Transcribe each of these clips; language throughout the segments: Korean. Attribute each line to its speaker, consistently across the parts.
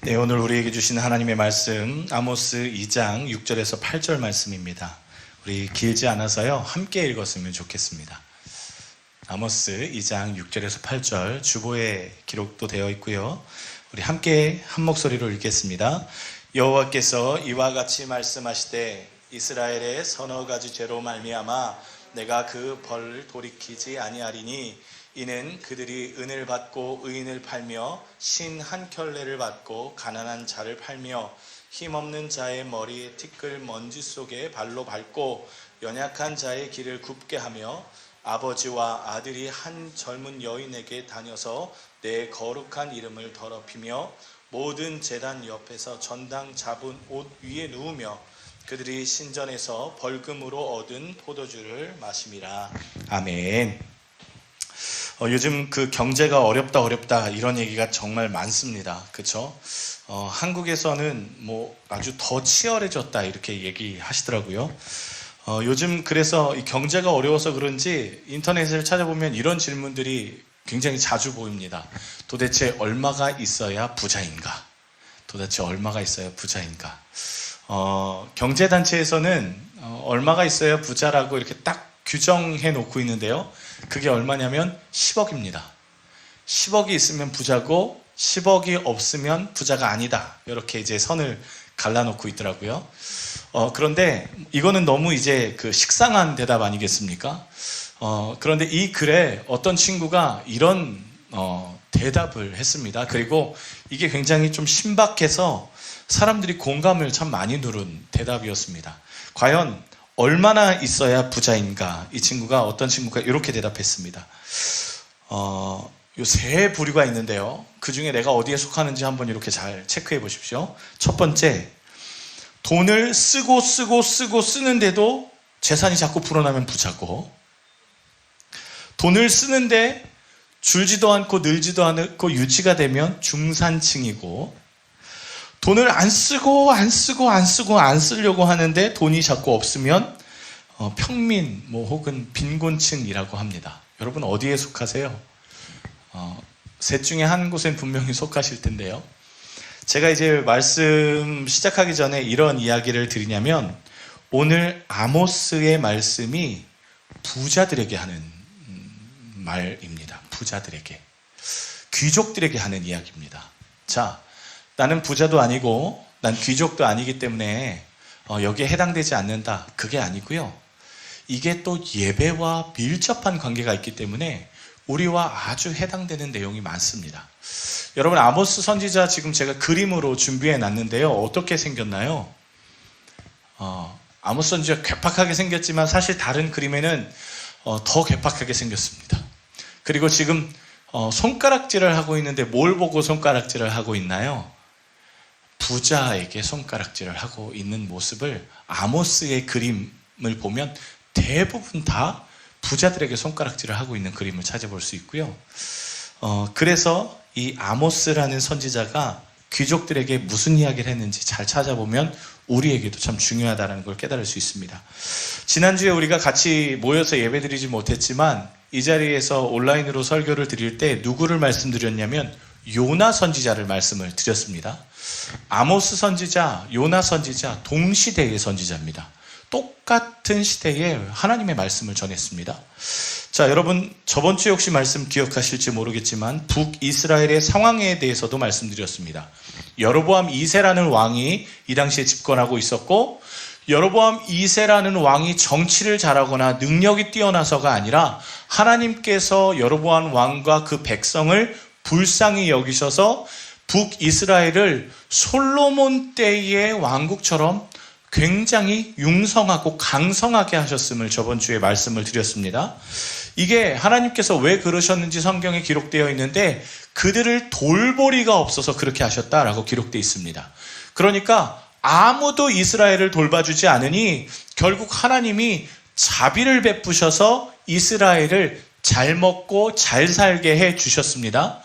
Speaker 1: 네, 오늘 우리에게 주신 하나님의 말씀 아모스 2장 6절에서 8절 말씀입니다. 우리 길지 않아서요 함께 읽었으면 좋겠습니다. 아모스 2장 6절에서 8절 주보에 기록도 되어 있고요. 우리 함께 한 목소리로 읽겠습니다. 여호와께서 이와 같이 말씀하시되 이스라엘의 서너 가지 죄로 말미암아 내가 그 벌을 돌이키지 아니하리니 이는 그들이 은을 받고 의인을 팔며 신 한 켤레를 받고 가난한 자를 팔며 힘없는 자의 머리에 티끌 먼지 속에 발로 밟고 연약한 자의 길을 굽게 하며 아버지와 아들이 한 젊은 여인에게 다녀서 내 거룩한 이름을 더럽히며 모든 제단 옆에서 전당 잡은 옷 위에 누우며 그들이 신전에서 벌금으로 얻은 포도주를 마심이라. 아멘. 요즘 그 경제가 어렵다 이런 얘기가 정말 많습니다. 그렇죠? 한국에서는 뭐 아주 더 치열해졌다 이렇게 얘기하시더라고요. 요즘 그래서 이 경제가 어려워서 그런지 인터넷을 찾아보면 이런 질문들이 굉장히 자주 보입니다. 도대체 얼마가 있어야 부자인가? 도대체 얼마가 있어야 부자인가? 경제단체에서는 얼마가 있어야 부자라고 이렇게 딱 규정해 놓고 있는데요. 그게 얼마냐면 10억입니다. 10억이 있으면 부자고 10억이 없으면 부자가 아니다. 이렇게 이제 선을 갈라놓고 있더라고요. 그런데 이거는 너무 이제 그 식상한 대답 아니겠습니까? 그런데 이 글에 어떤 친구가 이런 대답을 했습니다. 그리고 이게 굉장히 좀 신박해서 사람들이 공감을 참 많이 누른 대답이었습니다. 과연 얼마나 있어야 부자인가? 이 친구가 어떤 친구가 이렇게 대답했습니다. 요 세 부류가 있는데요. 그 중에 내가 어디에 속하는지 한번 이렇게 잘 체크해 보십시오. 첫 번째, 돈을 쓰고 쓰는데도 재산이 자꾸 불어나면 부자고, 돈을 쓰는데 줄지도 않고 늘지도 않고 유지가 되면 중산층이고, 돈을 안 쓰려고 하는데 돈이 자꾸 없으면 평민 혹은 빈곤층이라고 합니다. 여러분 어디에 속하세요? 셋 중에 한 곳엔 분명히 속하실 텐데요. 제가 이제 말씀 시작하기 전에 이런 이야기를 드리냐면 오늘 아모스의 말씀이 부자들에게 하는 말입니다. 부자들에게, 귀족들에게 하는 이야기입니다. 자, 나는 부자도 아니고 난 귀족도 아니기 때문에 여기에 해당되지 않는다. 그게 아니고요. 이게 또 예배와 밀접한 관계가 있기 때문에 우리와 아주 해당되는 내용이 많습니다. 여러분 아모스 선지자 지금 제가 그림으로 준비해 놨는데요. 어떻게 생겼나요? 아모스 선지자 괴팍하게 생겼지만 사실 다른 그림에는 더 괴팍하게 생겼습니다. 그리고 지금 손가락질을 하고 있는데 뭘 보고 손가락질을 하고 있나요? 부자에게 손가락질을 하고 있는 모습을 아모스의 그림을 보면 대부분 다 부자들에게 손가락질을 하고 있는 그림을 찾아볼 수 있고요. 그래서 이 아모스라는 선지자가 귀족들에게 무슨 이야기를 했는지 잘 찾아보면 우리에게도 참 중요하다는 걸 깨달을 수 있습니다. 지난주에 우리가 같이 모여서 예배드리지 못했지만 이 자리에서 온라인으로 설교를 드릴 때 누구를 말씀드렸냐면 요나 선지자를 말씀을 드렸습니다. 아모스 선지자, 요나 선지자 동시대의 선지자입니다. 똑같은 시대에 하나님의 말씀을 전했습니다. 자, 여러분 저번 주에 혹시 말씀 기억하실지 모르겠지만 북이스라엘의 상황에 대해서도 말씀드렸습니다. 여로보암 2세라는 왕이 이 당시에 집권하고 있었고, 여로보암 2세라는 왕이 정치를 잘하거나 능력이 뛰어나서가 아니라 하나님께서 여로보암 왕과 그 백성을 불쌍히 여기셔서 북이스라엘을 솔로몬 때의 왕국처럼 굉장히 융성하고 강성하게 하셨음을 저번 주에 말씀을 드렸습니다. 이게 하나님께서 왜 그러셨는지 성경에 기록되어 있는데 그들을 돌보리가 없어서 그렇게 하셨다라고 기록되어 있습니다. 그러니까 아무도 이스라엘을 돌봐주지 않으니 결국 하나님이 자비를 베푸셔서 이스라엘을 잘 먹고 잘 살게 해 주셨습니다.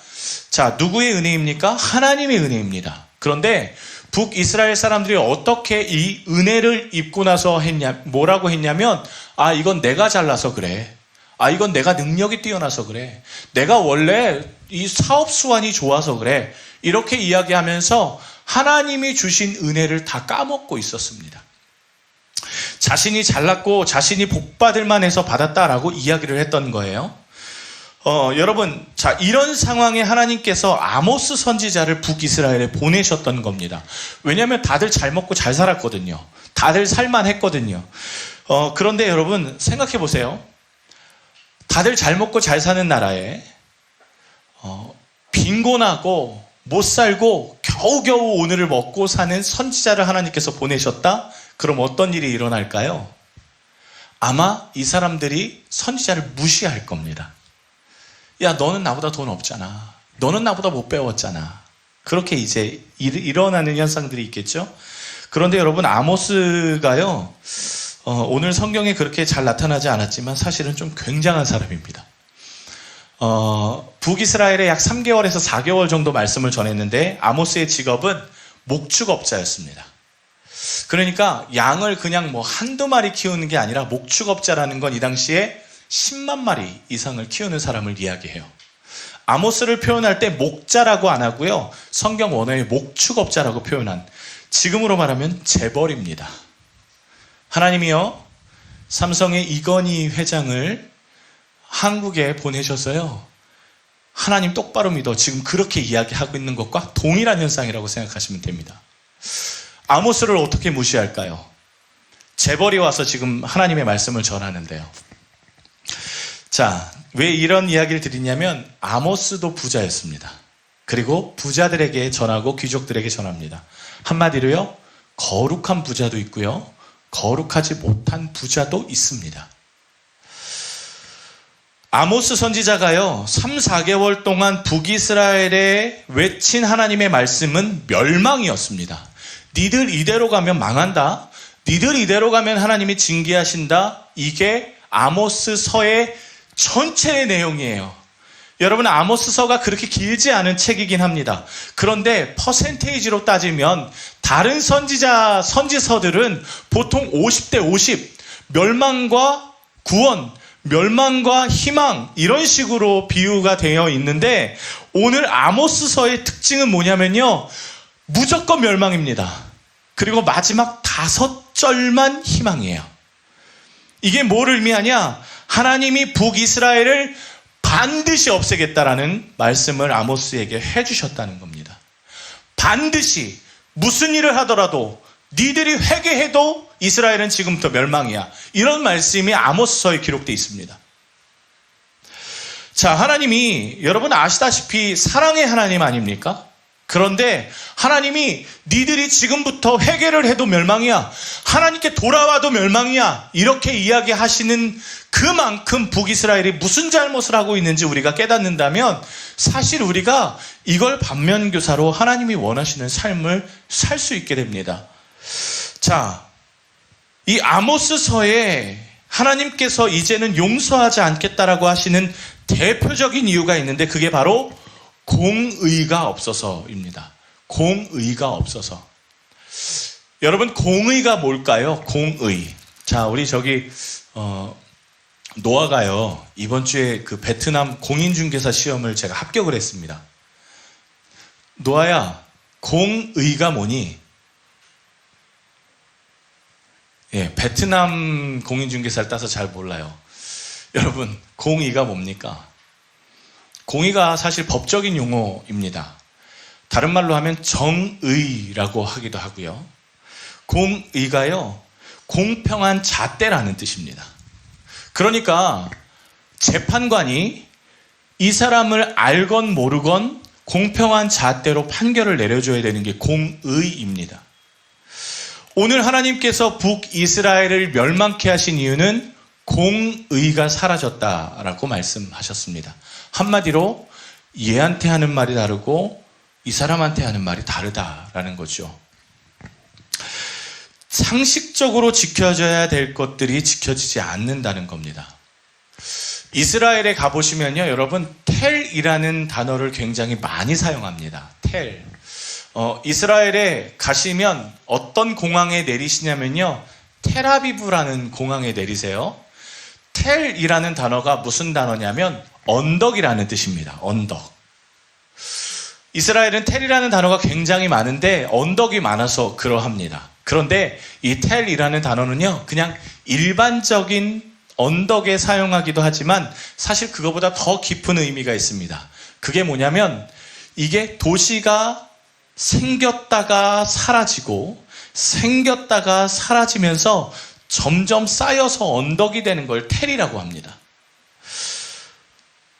Speaker 1: 자, 누구의 은혜입니까? 하나님의 은혜입니다. 그런데 북이스라엘 사람들이 어떻게 이 은혜를 입고 나서 뭐라고 했냐면, 이건 내가 잘나서 그래. 이건 내가 능력이 뛰어나서 그래. 내가 원래 이 사업 수완이 좋아서 그래. 이렇게 이야기하면서 하나님이 주신 은혜를 다 까먹고 있었습니다. 자신이 잘났고 자신이 복받을 만해서 받았다라고 이야기를 했던 거예요. 여러분, 자, 이런 상황에 하나님께서 아모스 선지자를 북이스라엘에 보내셨던 겁니다. 왜냐하면 다들 잘 먹고 잘 살았거든요. 다들 살만했거든요. 그런데 여러분 생각해 보세요. 다들 잘 먹고 잘 사는 나라에 빈곤하고 못 살고 겨우겨우 오늘을 먹고 사는 선지자를 하나님께서 보내셨다? 그럼 어떤 일이 일어날까요? 아마 이 사람들이 선지자를 무시할 겁니다. 야, 너는 나보다 돈 없잖아. 너는 나보다 못 배웠잖아. 그렇게 이제 일어나는 현상들이 있겠죠? 그런데 여러분, 아모스가요, 오늘 성경에 그렇게 잘 나타나지 않았지만 사실은 좀 굉장한 사람입니다. 북이스라엘에 약 3개월에서 4개월 정도 말씀을 전했는데 아모스의 직업은 목축업자였습니다. 그러니까 양을 그냥 뭐 한두 마리 키우는 게 아니라 목축업자라는 건 이 당시에 10만 마리 이상을 키우는 사람을 이야기해요. 아모스를 표현할 때 목자라고 안 하고요. 성경 원어에 목축업자라고 표현한, 지금으로 말하면 재벌입니다. 하나님이요, 삼성의 이건희 회장을 한국에 보내셔서요, 하나님 똑바로 믿어, 지금 그렇게 이야기하고 있는 것과 동일한 현상이라고 생각하시면 됩니다. 아모스를 어떻게 무시할까요? 재벌이 와서 지금 하나님의 말씀을 전하는데요. 자, 왜 이런 이야기를 드리냐면 아모스도 부자였습니다. 그리고 부자들에게 전하고 귀족들에게 전합니다. 한마디로요, 거룩한 부자도 있고요, 거룩하지 못한 부자도 있습니다. 아모스 선지자가요, 3, 4개월 동안 북이스라엘에 외친 하나님의 말씀은 멸망이었습니다. 니들 이대로 가면 망한다. 니들 이대로 가면 하나님이 징계하신다. 이게 아모스서의 전체의 내용이에요. 여러분, 아모스서가 그렇게 길지 않은 책이긴 합니다. 그런데 퍼센테이지로 따지면 다른 선지서들은 보통 50대 50, 멸망과 구원, 멸망과 희망, 이런 식으로 비유가 되어 있는데 오늘 아모스서의 특징은 뭐냐면요, 무조건 멸망입니다. 그리고 마지막 5절만 희망이에요. 이게 뭘 의미하냐? 하나님이 북이스라엘을 반드시 없애겠다라는 말씀을 아모스에게 해주셨다는 겁니다. 반드시 무슨 일을 하더라도 니들이 회개해도 이스라엘은 지금부터 멸망이야. 이런 말씀이 아모스서에 기록되어 있습니다. 자, 하나님이 여러분 아시다시피 사랑의 하나님 아닙니까? 그런데 하나님이 니들이 지금부터 회개를 해도 멸망이야, 하나님께 돌아와도 멸망이야, 이렇게 이야기하시는 그만큼 북이스라엘이 무슨 잘못을 하고 있는지 우리가 깨닫는다면 사실 우리가 이걸 반면교사로 하나님이 원하시는 삶을 살 수 있게 됩니다. 자, 이 아모스서에 하나님께서 이제는 용서하지 않겠다라고 하시는 대표적인 이유가 있는데 그게 바로 공의가 없어서입니다. 공의가 없어서. 여러분, 공의가 뭘까요? 공의. 자, 우리 노아가요, 이번 주에 그 베트남 공인중개사 시험을 제가 합격을 했습니다. 노아야, 공의가 뭐니? 예, 베트남 공인중개사를 따서 잘 몰라요. 여러분, 공의가 뭡니까? 공의가 사실 법적인 용어입니다. 다른 말로 하면 정의라고 하기도 하고요. 공의가요, 공평한 잣대라는 뜻입니다. 그러니까 재판관이 이 사람을 알건 모르건 공평한 잣대로 판결을 내려줘야 되는 게 공의입니다. 오늘 하나님께서 북이스라엘을 멸망케 하신 이유는 공의가 사라졌다라고 말씀하셨습니다. 한마디로 얘한테 하는 말이 다르고 이 사람한테 하는 말이 다르다라는 거죠. 상식적으로 지켜져야 될 것들이 지켜지지 않는다는 겁니다. 이스라엘에 가보시면요, 여러분, 텔이라는 단어를 굉장히 많이 사용합니다. 텔. 이스라엘에 가시면 어떤 공항에 내리시냐면요, 텔아비브라는 공항에 내리세요. 텔이라는 단어가 무슨 단어냐면 언덕이라는 뜻입니다. 언덕. 이스라엘은 텔이라는 단어가 굉장히 많은데 언덕이 많아서 그러합니다. 그런데 이 텔이라는 단어는요, 그냥 일반적인 언덕에 사용하기도 하지만 사실 그거보다 더 깊은 의미가 있습니다. 그게 뭐냐면 이게 도시가 생겼다가 사라지고 생겼다가 사라지면서 점점 쌓여서 언덕이 되는 걸 텔이라고 합니다.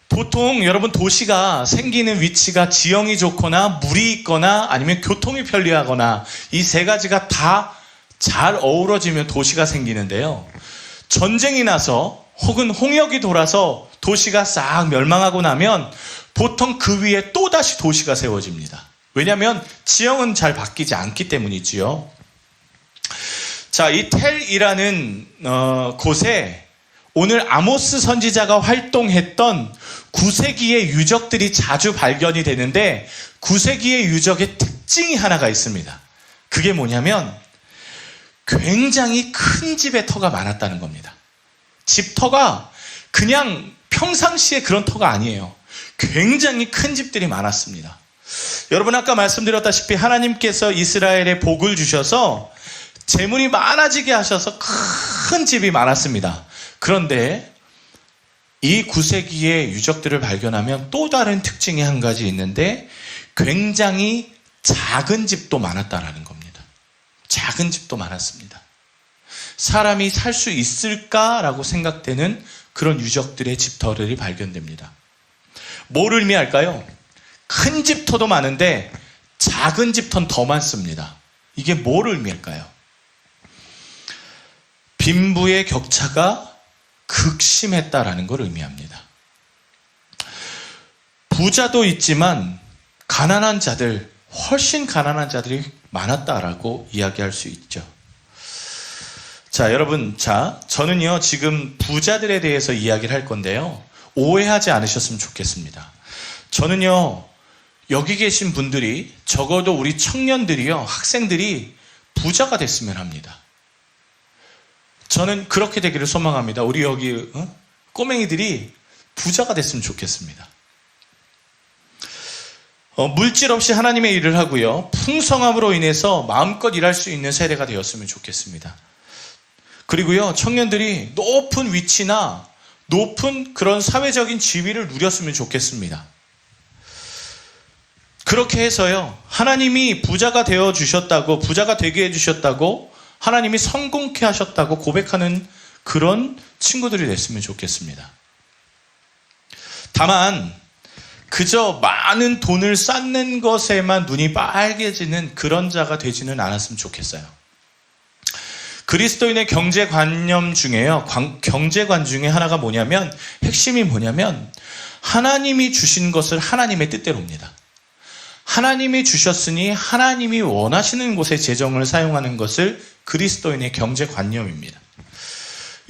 Speaker 1: 보통 여러분 도시가 생기는 위치가 지형이 좋거나 물이 있거나 아니면 교통이 편리하거나 이 세 가지가 다 잘 어우러지면 도시가 생기는데요. 전쟁이 나서 혹은 홍역이 돌아서 도시가 싹 멸망하고 나면 보통 그 위에 또다시 도시가 세워집니다. 왜냐하면 지형은 잘 바뀌지 않기 때문이지요. 자, 이 텔이라는 곳에 오늘 아모스 선지자가 활동했던 구세기의 유적들이 자주 발견이 되는데 구세기의 유적의 특징이 하나가 있습니다. 그게 뭐냐면 굉장히 큰 집의 터가 많았다는 겁니다. 집터가 그냥 평상시에 그런 터가 아니에요. 굉장히 큰 집들이 많았습니다. 여러분 아까 말씀드렸다시피 하나님께서 이스라엘에 복을 주셔서 재물이 많아지게 하셔서 큰 집이 많았습니다. 그런데 이 구세기의 유적들을 발견하면 또 다른 특징이 한 가지 있는데 굉장히 작은 집도 많았다라는 겁니다. 작은 집도 많았습니다. 사람이 살 수 있을까라고 생각되는 그런 유적들의 집터들이 발견됩니다. 뭘 의미할까요? 큰 집터도 많은데 작은 집터는 더 많습니다. 이게 뭘 의미할까요? 빈부의 격차가 극심했다라는 걸 의미합니다. 부자도 있지만 가난한 자들, 훨씬 가난한 자들이 많았다라고 이야기할 수 있죠. 자, 여러분, 저는요 지금 부자들에 대해서 이야기를 할 건데요, 오해하지 않으셨으면 좋겠습니다. 저는요 여기 계신 분들이, 적어도 우리 청년들이요, 학생들이 부자가 됐으면 합니다. 저는 그렇게 되기를 소망합니다. 우리 여기 꼬맹이들이 부자가 됐으면 좋겠습니다. 물질 없이 하나님의 일을 하고요, 풍성함으로 인해서 마음껏 일할 수 있는 세대가 되었으면 좋겠습니다. 그리고요, 청년들이 높은 위치나 높은 그런 사회적인 지위를 누렸으면 좋겠습니다. 그렇게 해서요, 하나님이 부자가 되어 주셨다고, 부자가 되게 해 주셨다고, 하나님이 성공케 하셨다고 고백하는 그런 친구들이 됐으면 좋겠습니다. 다만 그저 많은 돈을 쌓는 것에만 눈이 빨개지는 그런 자가 되지는 않았으면 좋겠어요. 그리스도인의 경제관념 중에요, 경제관 중에 하나가 뭐냐면, 핵심이 뭐냐면 하나님이 주신 것을 하나님의 뜻대로입니다. 하나님이 주셨으니 하나님이 원하시는 곳에 재정을 사용하는 것을 그리스도인의 경제관념입니다.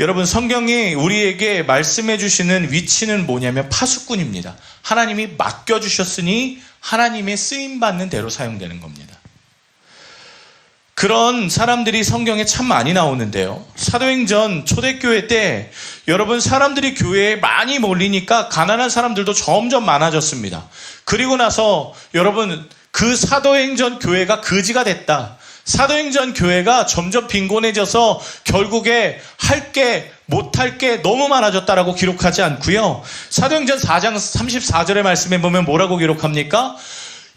Speaker 1: 여러분, 성경이 우리에게 말씀해 주시는 위치는 뭐냐면 파수꾼입니다. 하나님이 맡겨주셨으니 하나님의 쓰임받는 대로 사용되는 겁니다. 그런 사람들이 성경에 참 많이 나오는데요, 사도행전 초대교회 때 여러분 사람들이 교회에 많이 몰리니까 가난한 사람들도 점점 많아졌습니다. 그리고 나서 여러분 그 사도행전 교회가 거지가 됐다, 사도행전 교회가 점점 빈곤해져서 결국에 할 게 못할 게 너무 많아졌다라고 기록하지 않고요, 사도행전 4장 34절의 말씀에 보면 뭐라고 기록합니까?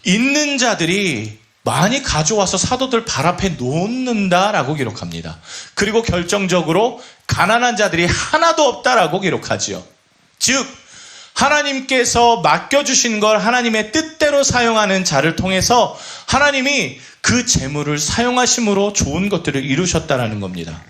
Speaker 1: 있는 자들이 많이 가져와서 사도들 발 앞에 놓는다라고 기록합니다. 그리고 결정적으로 가난한 자들이 하나도 없다라고 기록하지요. 즉 하나님께서 맡겨주신 걸 하나님의 뜻대로 사용하는 자를 통해서 하나님이 그 재물을 사용하심으로 좋은 것들을 이루셨다라는 겁니다.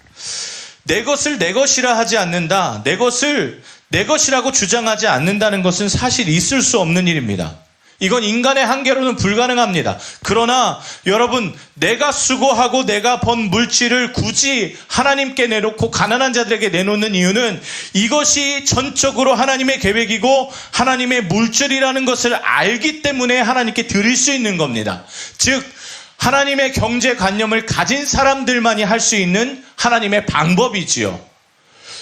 Speaker 1: 내 것을 내 것이라 하지 않는다, 내 것을 내 것이라고 주장하지 않는다는 것은 사실 있을 수 없는 일입니다. 이건 인간의 한계로는 불가능합니다. 그러나 여러분, 내가 수고하고 내가 번 물질을 굳이 하나님께 내놓고 가난한 자들에게 내놓는 이유는 이것이 전적으로 하나님의 계획이고 하나님의 물질이라는 것을 알기 때문에 하나님께 드릴 수 있는 겁니다. 즉 하나님의 경제관념을 가진 사람들만이 할 수 있는 하나님의 방법이지요.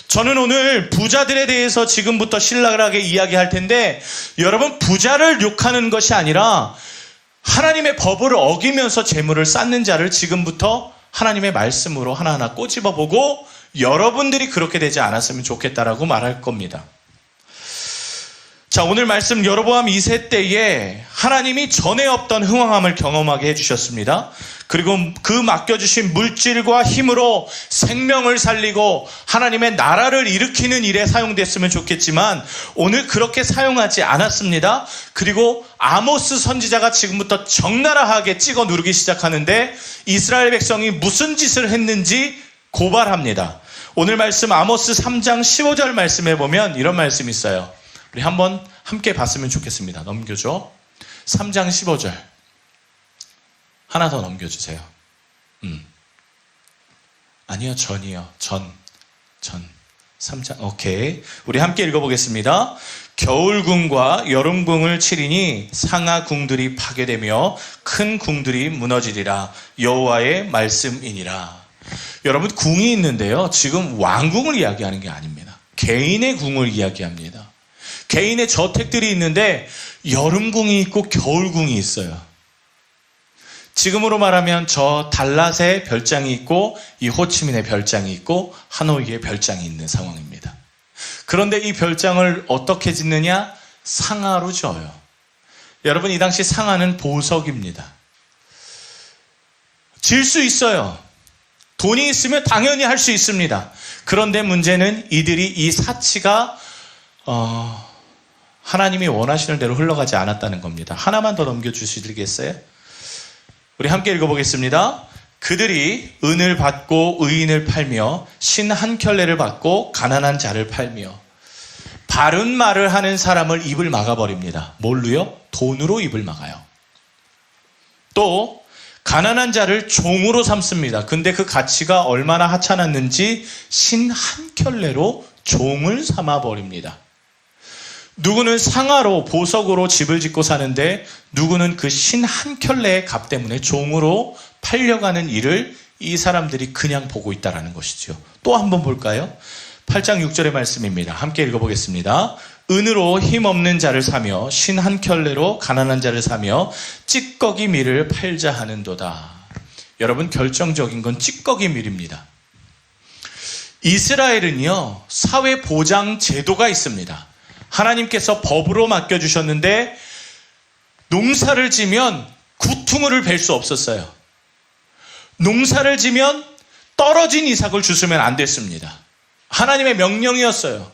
Speaker 1: 저는 오늘 부자들에 대해서 지금부터 신랄하게 이야기할 텐데, 여러분 부자를 욕하는 것이 아니라 하나님의 법을 어기면서 재물을 쌓는 자를 지금부터 하나님의 말씀으로 하나하나 꼬집어 보고 여러분들이 그렇게 되지 않았으면 좋겠다라고 말할 겁니다. 자, 오늘 말씀 여로보암 2세 때에 하나님이 전에 없던 흥왕함을 경험하게 해주셨습니다. 그리고 그 맡겨주신 물질과 힘으로 생명을 살리고 하나님의 나라를 일으키는 일에 사용됐으면 좋겠지만 오늘 그렇게 사용하지 않았습니다. 그리고 아모스 선지자가 지금부터 적나라하게 찍어 누르기 시작하는데 이스라엘 백성이 무슨 짓을 했는지 고발합니다. 오늘 말씀 아모스 3장 15절 말씀에 보면 이런 말씀이 있어요. 우리 한번 함께 봤으면 좋겠습니다. 넘겨줘. 3장 15절. 하나 더 넘겨주세요. 아니요, 전이요. 전. 3장, 오케이. 우리 함께 읽어보겠습니다. 겨울궁과 여름궁을 치리니 상하궁들이 파괴되며 큰 궁들이 무너지리라. 여호와의 말씀이니라. 여러분, 궁이 있는데요. 지금 왕궁을 이야기하는 게 아닙니다. 개인의 궁을 이야기합니다. 개인의 저택들이 있는데 여름궁이 있고 겨울궁이 있어요. 지금으로 말하면 저 달랏의 별장이 있고 이 호치민의 별장이 있고 하노이의 별장이 있는 상황입니다. 그런데 이 별장을 어떻게 짓느냐? 상아로 지어요. 여러분, 이 당시 상아는 보석입니다. 질 수 있어요. 돈이 있으면 당연히 할 수 있습니다. 그런데 문제는 이들이 이 사치가 하나님이 원하시는 대로 흘러가지 않았다는 겁니다. 하나만 더 넘겨주시겠어요? 우리 함께 읽어보겠습니다. 그들이 은을 받고 의인을 팔며 신 한 켤레를 받고 가난한 자를 팔며 바른 말을 하는 사람을 입을 막아버립니다. 뭘로요? 돈으로 입을 막아요. 또 가난한 자를 종으로 삼습니다. 근데 그 가치가 얼마나 하찮았는지 신 한 켤레로 종을 삼아버립니다. 누구는 상아로 보석으로 집을 짓고 사는데 누구는 그 신 한 켤레의 값 때문에 종으로 팔려가는 일을 이 사람들이 그냥 보고 있다는 것이죠. 또 한번 볼까요? 8장 6절의 말씀입니다. 함께 읽어보겠습니다. 은으로 힘없는 자를 사며 신 한 켤레로 가난한 자를 사며 찌꺼기 밀을 팔자 하는도다. 여러분, 결정적인 건 찌꺼기 밀입니다. 이스라엘은요, 사회보장 제도가 있습니다. 하나님께서 법으로 맡겨주셨는데 농사를 지면 구퉁을 벨 수 없었어요. 농사를 지면 떨어진 이삭을 주시면 안 됐습니다. 하나님의 명령이었어요.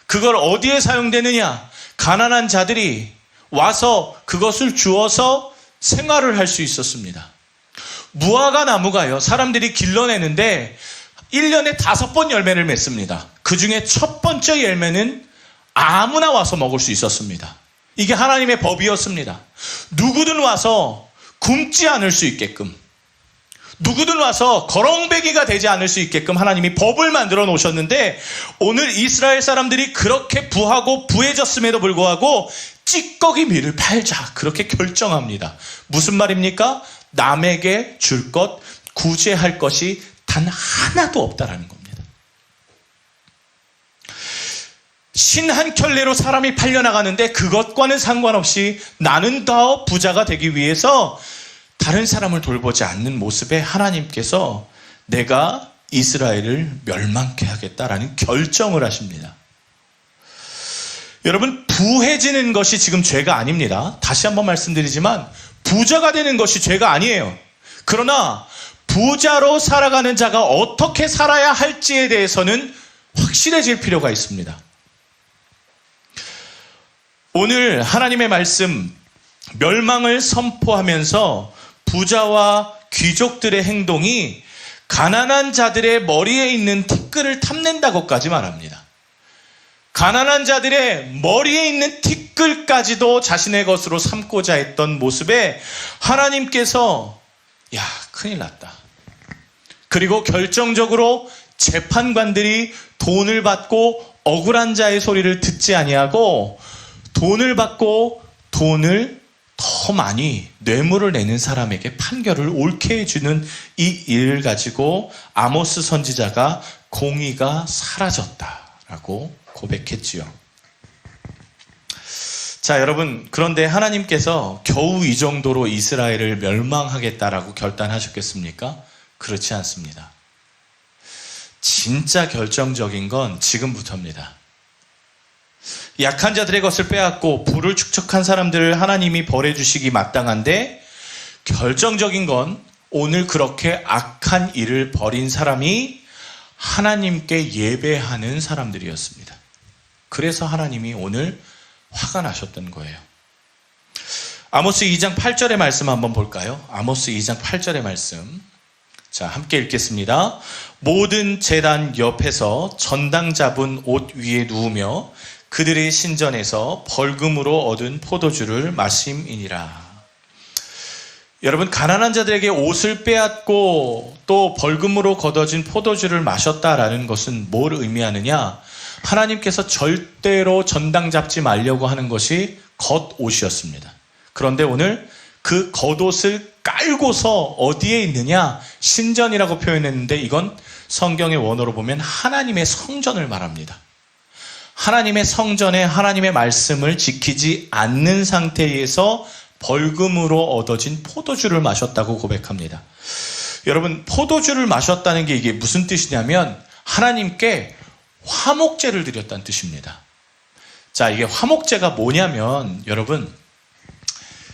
Speaker 1: 그걸 어디에 사용되느냐? 가난한 자들이 와서 그것을 주어서 생활을 할 수 있었습니다. 무화과 나무가요, 사람들이 길러내는데 1년에 5번 열매를 맺습니다. 그 중에 첫 번째 열매는 아무나 와서 먹을 수 있었습니다. 이게 하나님의 법이었습니다. 누구든 와서 굶지 않을 수 있게끔, 누구든 와서 거렁배기가 되지 않을 수 있게끔 하나님이 법을 만들어 놓으셨는데 오늘 이스라엘 사람들이 그렇게 부하고 부해졌음에도 불구하고 찌꺼기 밀을 팔자 그렇게 결정합니다. 무슨 말입니까? 남에게 줄 것, 구제할 것이 단 하나도 없다라는 겁니다. 신 한 켤레로 사람이 팔려나가는데 그것과는 상관없이 나는 더 부자가 되기 위해서 다른 사람을 돌보지 않는 모습에 하나님께서 내가 이스라엘을 멸망케 하겠다라는 결정을 하십니다. 여러분, 부해지는 것이 지금 죄가 아닙니다. 다시 한번 말씀드리지만 부자가 되는 것이 죄가 아니에요. 그러나 부자로 살아가는 자가 어떻게 살아야 할지에 대해서는 확실해질 필요가 있습니다. 오늘 하나님의 말씀, 멸망을 선포하면서 부자와 귀족들의 행동이 가난한 자들의 머리에 있는 티끌을 탐낸다고까지 말합니다. 가난한 자들의 머리에 있는 티끌까지도 자신의 것으로 삼고자 했던 모습에 하나님께서 야, 큰일 났다. 그리고 결정적으로 재판관들이 돈을 받고 억울한 자의 소리를 듣지 아니하고 돈을 받고 돈을 더 많이 뇌물을 내는 사람에게 판결을 옳게 해주는 이 일을 가지고 아모스 선지자가 공의가 사라졌다라고 고백했지요. 자, 여러분, 그런데 하나님께서 겨우 이 정도로 이스라엘을 멸망하겠다라고 결단하셨겠습니까? 그렇지 않습니다. 진짜 결정적인 건 지금부터입니다. 약한 자들의 것을 빼앗고 부를 축적한 사람들을 하나님이 벌해 주시기 마땅한데, 결정적인 건 오늘 그렇게 악한 일을 벌인 사람이 하나님께 예배하는 사람들이었습니다. 그래서 하나님이 오늘 화가 나셨던 거예요. 아모스 2장 8절의 말씀 한번 볼까요? 아모스 2장 8절의 말씀. 자, 함께 읽겠습니다. 모든 제단 옆에서 전당 잡은 옷 위에 누우며 그들의 신전에서 벌금으로 얻은 포도주를 마심이니라. 여러분, 가난한 자들에게 옷을 빼앗고 또 벌금으로 거둬진 포도주를 마셨다라는 것은 뭘 의미하느냐? 하나님께서 절대로 전당 잡지 말려고 하는 것이 겉옷이었습니다. 그런데 오늘 그 겉옷을 깔고서 어디에 있느냐? 신전이라고 표현했는데 이건 성경의 원어로 보면 하나님의 성전을 말합니다. 하나님의 성전에 하나님의 말씀을 지키지 않는 상태에서 벌금으로 얻어진 포도주를 마셨다고 고백합니다. 여러분, 포도주를 마셨다는 게 이게 무슨 뜻이냐면 하나님께 화목제를 드렸다는 뜻입니다. 자, 이게 화목제가 뭐냐면 여러분,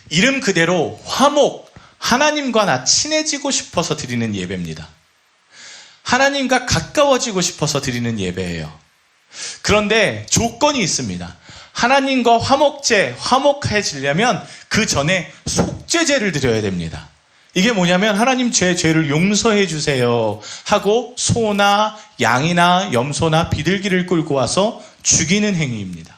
Speaker 1: 이름 그대로 화목, 하나님과 나 친해지고 싶어서 드리는 예배입니다. 하나님과 가까워지고 싶어서 드리는 예배예요. 그런데 조건이 있습니다. 하나님과 화목해지려면 그 전에 속죄제를 드려야 됩니다. 이게 뭐냐면 하나님 제 죄를 용서해 주세요 하고 소나 양이나 염소나 비둘기를 끌고 와서 죽이는 행위입니다.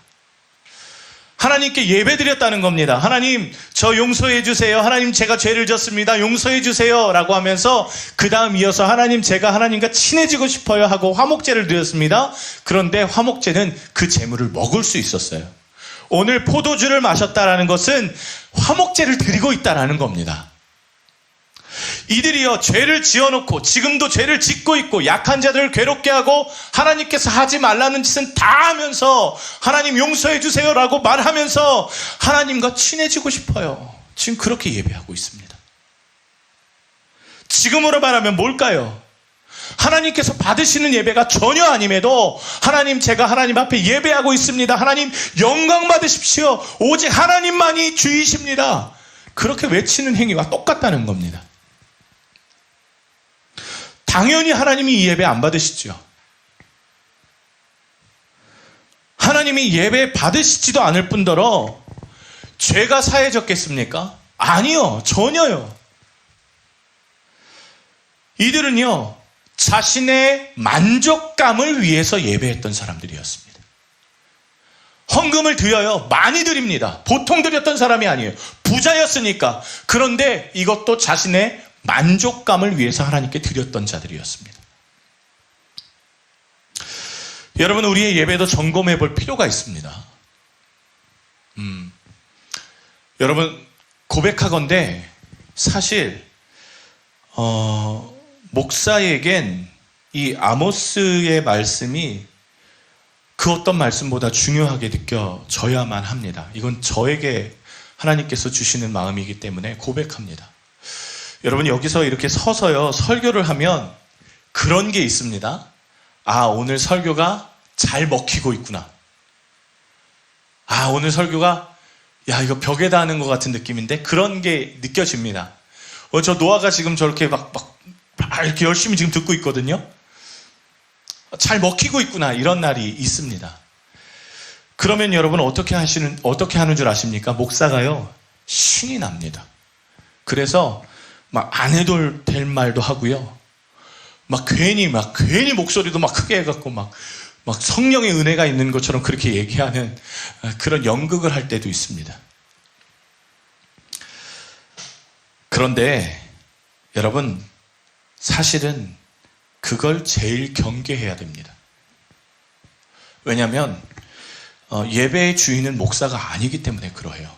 Speaker 1: 하나님께 예배드렸다는 겁니다. 하나님, 저 용서해 주세요. 하나님, 제가 죄를 졌습니다. 용서해 주세요 라고 하면서 그 다음 이어서 하나님, 제가 하나님과 친해지고 싶어요 하고 화목제를 드렸습니다. 그런데 화목제는 그 제물을 먹을 수 있었어요. 오늘 포도주를 마셨다라는 것은 화목제를 드리고 있다라는 겁니다. 이들이요, 죄를 지어놓고 지금도 죄를 짓고 있고 약한 자들을 괴롭게 하고 하나님께서 하지 말라는 짓은 다 하면서 하나님 용서해 주세요 라고 말하면서 하나님과 친해지고 싶어요. 지금 그렇게 예배하고 있습니다. 지금으로 말하면 뭘까요? 하나님께서 받으시는 예배가 전혀 아님에도 하나님, 제가 하나님 앞에 예배하고 있습니다. 하나님 영광 받으십시오. 오직 하나님만이 주이십니다. 그렇게 외치는 행위와 똑같다는 겁니다. 당연히 하나님이 이 예배 안 받으시죠. 하나님이 예배 받으시지도 않을 뿐더러 죄가 사해졌겠습니까? 아니요, 전혀요. 이들은요, 자신의 만족감을 위해서 예배했던 사람들이었습니다. 헌금을 드려요. 많이 드립니다. 보통 드렸던 사람이 아니에요. 부자였으니까. 그런데 이것도 자신의 만족감을 위해서 하나님께 드렸던 자들이었습니다. 여러분, 우리의 예배도 점검해 볼 필요가 있습니다. 여러분, 고백하건대 사실 목사에겐 이 아모스의 말씀이 그 어떤 말씀보다 중요하게 느껴져야만 합니다. 이건 저에게 하나님께서 주시는 마음이기 때문에 고백합니다. 여러분, 여기서 이렇게 서서요 설교를 하면 그런 게 있습니다. 아, 오늘 설교가 잘 먹히고 있구나. 아, 오늘 설교가 야, 이거 벽에다 하는 것 같은 느낌인데 그런 게 느껴집니다. 저 노아가 지금 저렇게 이렇게 열심히 지금 듣고 있거든요. 잘 먹히고 있구나, 이런 날이 있습니다. 그러면 여러분 어떻게 하는 줄 아십니까? 목사가요, 신이 납니다. 그래서 안 해도 될 말도 하고요. 괜히 목소리도 크게 해갖고 성령의 은혜가 있는 것처럼 그렇게 얘기하는 그런 연극을 할 때도 있습니다. 그런데 여러분, 사실은 그걸 제일 경계해야 됩니다. 왜냐하면 예배의 주인은 목사가 아니기 때문에 그러해요.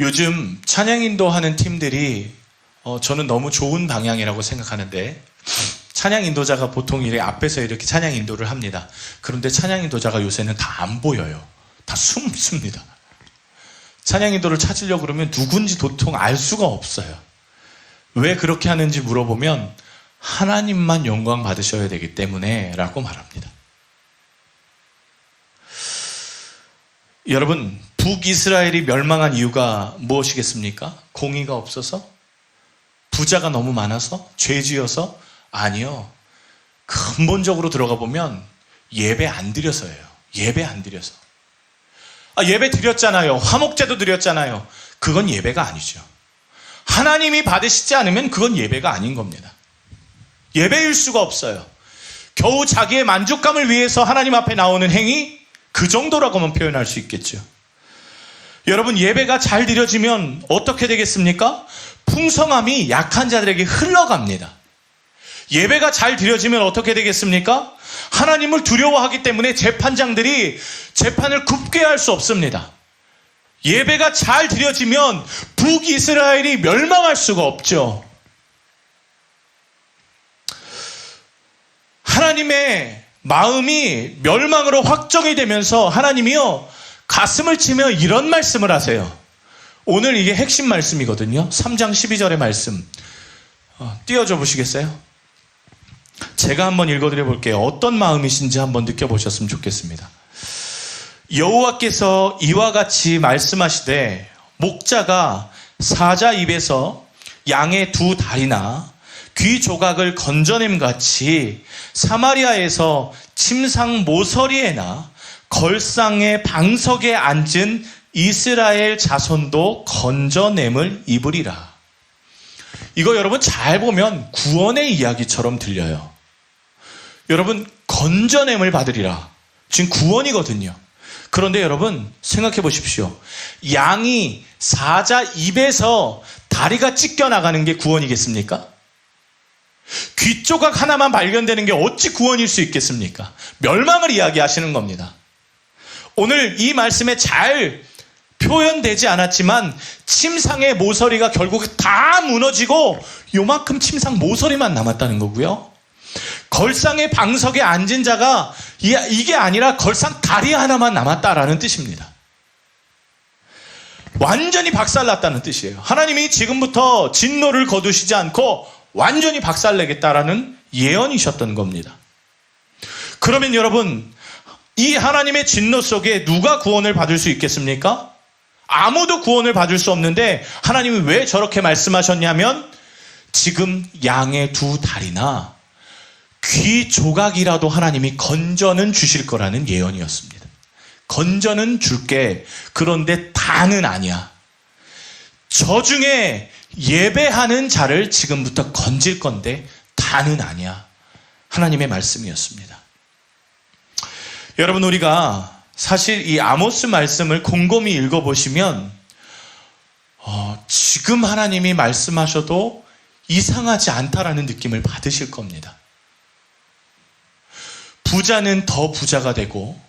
Speaker 1: 요즘 찬양 인도하는 팀들이 저는 너무 좋은 방향이라고 생각하는데, 찬양 인도자가 보통 앞에서 이렇게 찬양 인도를 합니다. 그런데 찬양 인도자가 요새는 다 안 보여요. 다 숨습니다. 찬양인도를 찾으려고 그러면 누군지 도통 알 수가 없어요. 왜 그렇게 하는지 물어보면 하나님만 영광 받으셔야 되기 때문에 라고 말합니다. 여러분, 북이스라엘이 멸망한 이유가 무엇이겠습니까? 공의가 없어서? 부자가 너무 많아서? 죄 지어서? 아니요. 근본적으로 들어가 보면 예배 안 드려서예요. 예배 안 드려서. 예배 드렸잖아요. 화목제도 드렸잖아요. 그건 예배가 아니죠. 하나님이 받으시지 않으면 그건 예배가 아닌 겁니다. 예배일 수가 없어요. 겨우 자기의 만족감을 위해서 하나님 앞에 나오는 행위, 그 정도라고만 표현할 수 있겠죠. 여러분, 예배가 잘 드려지면 어떻게 되겠습니까? 풍성함이 약한 자들에게 흘러갑니다. 예배가 잘 드려지면 어떻게 되겠습니까? 하나님을 두려워하기 때문에 재판장들이 재판을 굽게 할 수 없습니다. 예배가 잘 드려지면 북이스라엘이 멸망할 수가 없죠. 하나님의 마음이 멸망으로 확정이 되면서 하나님이요, 가슴을 치며 이런 말씀을 하세요. 오늘 이게 핵심 말씀이거든요. 3장 12절의 말씀. 띄워줘 보시겠어요? 제가 한번 읽어드려 볼게요. 어떤 마음이신지 한번 느껴보셨으면 좋겠습니다. 여호와께서 이와 같이 말씀하시되 목자가 사자 입에서 양의 두 다리나 귀 조각을 건져냄같이 사마리아에서 침상 모서리에나 걸상의 방석에 앉은 이스라엘 자손도 건져냄을 입으리라. 이거 여러분 잘 보면 구원의 이야기처럼 들려요. 여러분, 건져냄을 받으리라. 지금 구원이거든요. 그런데 여러분 생각해 보십시오. 양이 사자 입에서 다리가 찢겨나가는 게 구원이겠습니까? 귀 조각 하나만 발견되는 게 어찌 구원일 수 있겠습니까? 멸망을 이야기하시는 겁니다. 오늘 이 말씀에 잘 표현되지 않았지만 침상의 모서리가 결국 다 무너지고 요만큼 침상 모서리만 남았다는 거고요. 걸상의 방석에 앉은 자가 이게 아니라 걸상 다리 하나만 남았다라는 뜻입니다. 완전히 박살났다는 뜻이에요. 하나님이 지금부터 진노를 거두시지 않고 완전히 박살내겠다라는 예언이셨던 겁니다. 그러면 여러분, 이 하나님의 진노 속에 누가 구원을 받을 수 있겠습니까? 아무도 구원을 받을 수 없는데 하나님이 왜 저렇게 말씀하셨냐면 지금 양의 두 다리나 귀 조각이라도 하나님이 건져는 주실 거라는 예언이었습니다. 건져는 줄게. 그런데 다는 아니야. 저 중에 예배하는 자를 지금부터 건질 건데 다는 아니야. 하나님의 말씀이었습니다. 여러분, 우리가 사실 이 아모스 말씀을 곰곰이 읽어보시면 지금 하나님이 말씀하셔도 이상하지 않다라는 느낌을 받으실 겁니다. 부자는 더 부자가 되고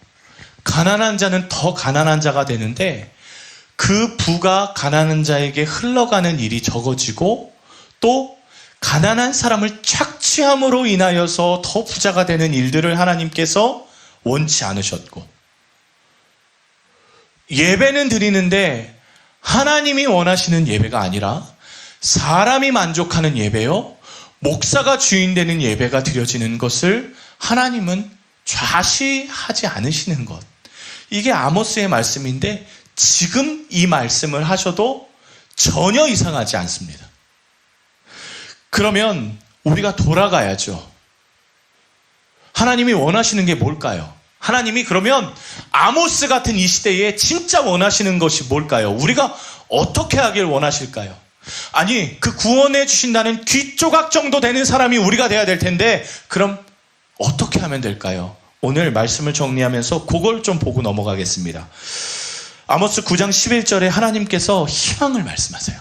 Speaker 1: 가난한 자는 더 가난한 자가 되는데 그 부가 가난한 자에게 흘러가는 일이 적어지고 또 가난한 사람을 착취함으로 인하여서 더 부자가 되는 일들을 하나님께서 원치 않으셨고, 예배는 드리는데 하나님이 원하시는 예배가 아니라 사람이 만족하는 예배요, 목사가 주인 되는 예배가 드려지는 것을 하나님은 좌시하지 않으시는 것. 이게 아모스의 말씀인데 지금 이 말씀을 하셔도 전혀 이상하지 않습니다. 그러면 우리가 돌아가야죠. 하나님이 원하시는 게 뭘까요? 하나님이 그러면 아모스 같은 이 시대에 진짜 원하시는 것이 뭘까요? 우리가 어떻게 하길 원하실까요? 아니, 그 구원해 주신다는 귀조각 정도 되는 사람이 우리가 돼야 될 텐데 그럼 어떻게 하면 될까요? 오늘 말씀을 정리하면서 그걸 좀 보고 넘어가겠습니다. 아모스 9장 11절에 하나님께서 희망을 말씀하세요.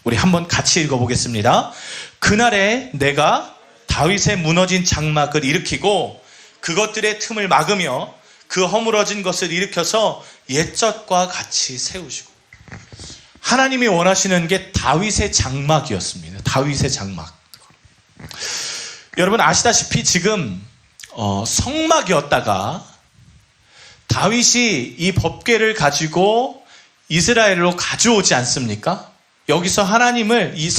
Speaker 1: 우리 한번 같이 읽어보겠습니다. 그날에 내가 다윗의 무너진 장막을 일으키고 그것들의 틈을 막으며 그 허물어진 것을 일으켜서 옛적과 같이 세우시고. 하나님이 원하시는 게 다윗의 장막이었습니다. 다윗의 장막. 여러분 아시다시피 지금 성막이었다가 다윗이 이 법궤를 가지고 이스라엘로 가져오지 않습니까? 여기서 하나님을 이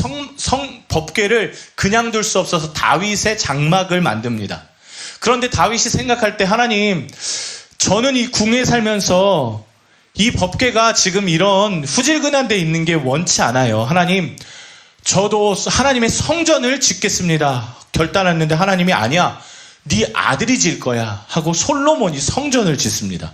Speaker 1: 법궤를 그냥 둘 수 없어서 다윗의 장막을 만듭니다. 그런데 다윗이 생각할 때 하나님, 저는 이 궁에 살면서 이 법궤가 지금 이런 후질근한 데 있는 게 원치 않아요. 하나님, 저도 하나님의 성전을 짓겠습니다. 결단했는데 하나님이 아니야, 네 아들이 질 거야 하고 솔로몬이 성전을 짓습니다.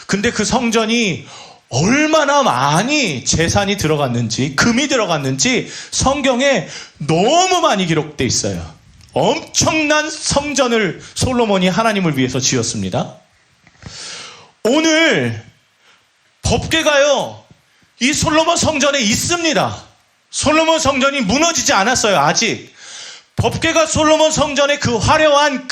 Speaker 1: 근데 그 성전이 얼마나 많이 재산이 들어갔는지, 금이 들어갔는지 성경에 너무 많이 기록되어 있어요. 엄청난 성전을 솔로몬이 하나님을 위해서 지었습니다. 오늘 법궤가요, 이 솔로몬 성전에 있습니다. 솔로몬 성전이 무너지지 않았어요. 아직 법궤가 솔로몬 성전의 그 화려한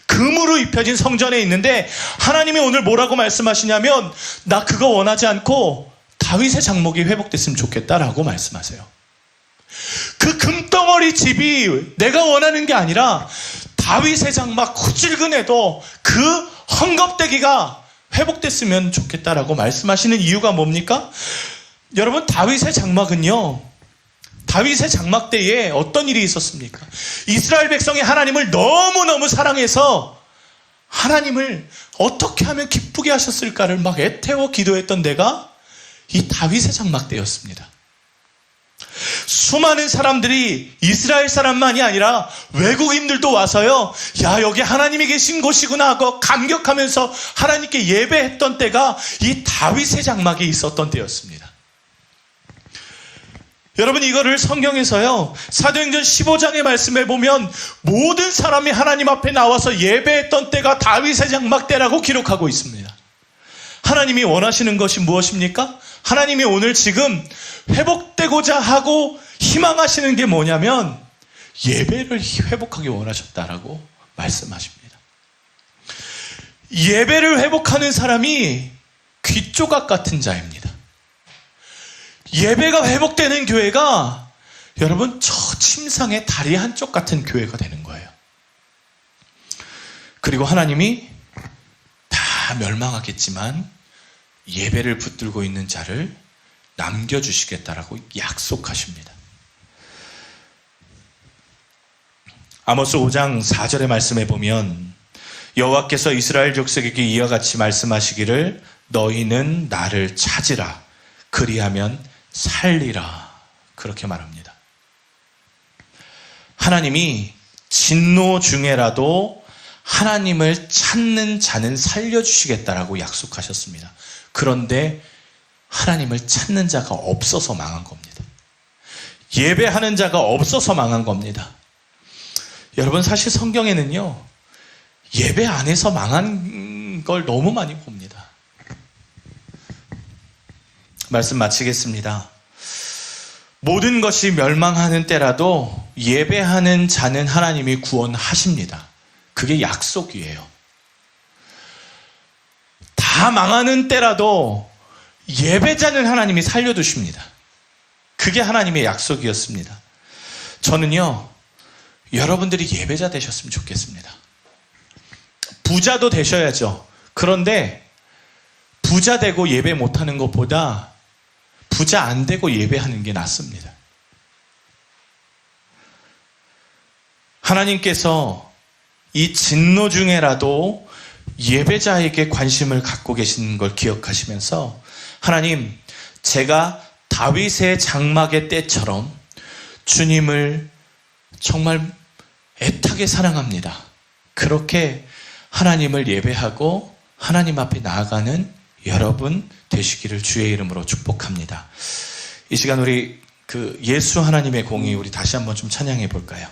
Speaker 1: 금으로 입혀진 성전에 있는데, 하나님이 오늘 뭐라고 말씀하시냐면, 나 그거 원하지 않고 다윗의 장막이 회복됐으면 좋겠다라고 말씀하세요. 그 금덩어리 집이 내가 원하는 게 아니라 다윗의 장막, 후질근해도 그 헝겊대기가 회복됐으면 좋겠다라고 말씀하시는 이유가 뭡니까? 여러분, 다윗의 장막은요, 다윗의 장막 때에 어떤 일이 있었습니까? 이스라엘 백성이 하나님을 너무너무 사랑해서 하나님을 어떻게 하면 기쁘게 하셨을까를 막 애태워 기도했던 데가 이 다윗의 장막 때였습니다. 수많은 사람들이, 이스라엘 사람만이 아니라 외국인들도 와서요, 야, 여기 하나님이 계신 곳이구나 하고 감격하면서 하나님께 예배했던 때가 이 다윗의 장막에 있었던 때였습니다. 여러분, 이거를 성경에서요, 사도행전 15장의 말씀에 보면 모든 사람이 하나님 앞에 나와서 예배했던 때가 다윗의 장막 때라고 기록하고 있습니다. 하나님이 원하시는 것이 무엇입니까? 하나님이 오늘 지금 회복되고자 하고 희망하시는 게 뭐냐면 예배를 회복하기 원하셨다라고 말씀하십니다. 예배를 회복하는 사람이 귀조각 같은 자입니다. 예배가 회복되는 교회가 여러분, 저 침상의 다리 한쪽 같은 교회가 되는 거예요. 그리고 하나님이 다 멸망하겠지만 예배를 붙들고 있는 자를 남겨주시겠다라고 약속하십니다. 아모스 5장 4절의 말씀에 보면, 여호와께서 이스라엘 족속에게 이와 같이 말씀하시기를, 너희는 나를 찾으라, 그리하면 살리라, 그렇게 말합니다. 하나님이 진노 중에라도 하나님을 찾는 자는 살려주시겠다라고 약속하셨습니다. 그런데 하나님을 찾는 자가 없어서 망한 겁니다. 예배하는 자가 없어서 망한 겁니다. 여러분, 사실 성경에는요, 예배 안에서 망한 걸 너무 많이 봅니다. 말씀 마치겠습니다. 모든 것이 멸망하는 때라도 예배하는 자는 하나님이 구원하십니다. 그게 약속이에요. 다 망하는 때라도 예배자는 하나님이 살려두십니다. 그게 하나님의 약속이었습니다. 저는요, 여러분들이 예배자 되셨으면 좋겠습니다. 부자도 되셔야죠. 그런데 부자 되고 예배 못하는 것보다 부자 안 되고 예배하는 게 낫습니다. 하나님께서 이 진노 중에라도 예배자에게 관심을 갖고 계시는 걸 기억하시면서, 하나님, 제가 다윗의 장막의 때처럼 주님을 정말 애타게 사랑합니다. 그렇게 하나님을 예배하고 하나님 앞에 나아가는 여러분 되시기를 주의 이름으로 축복합니다. 이 시간 우리 예수 하나님의 공의 우리 다시 한번 좀 찬양해 볼까요?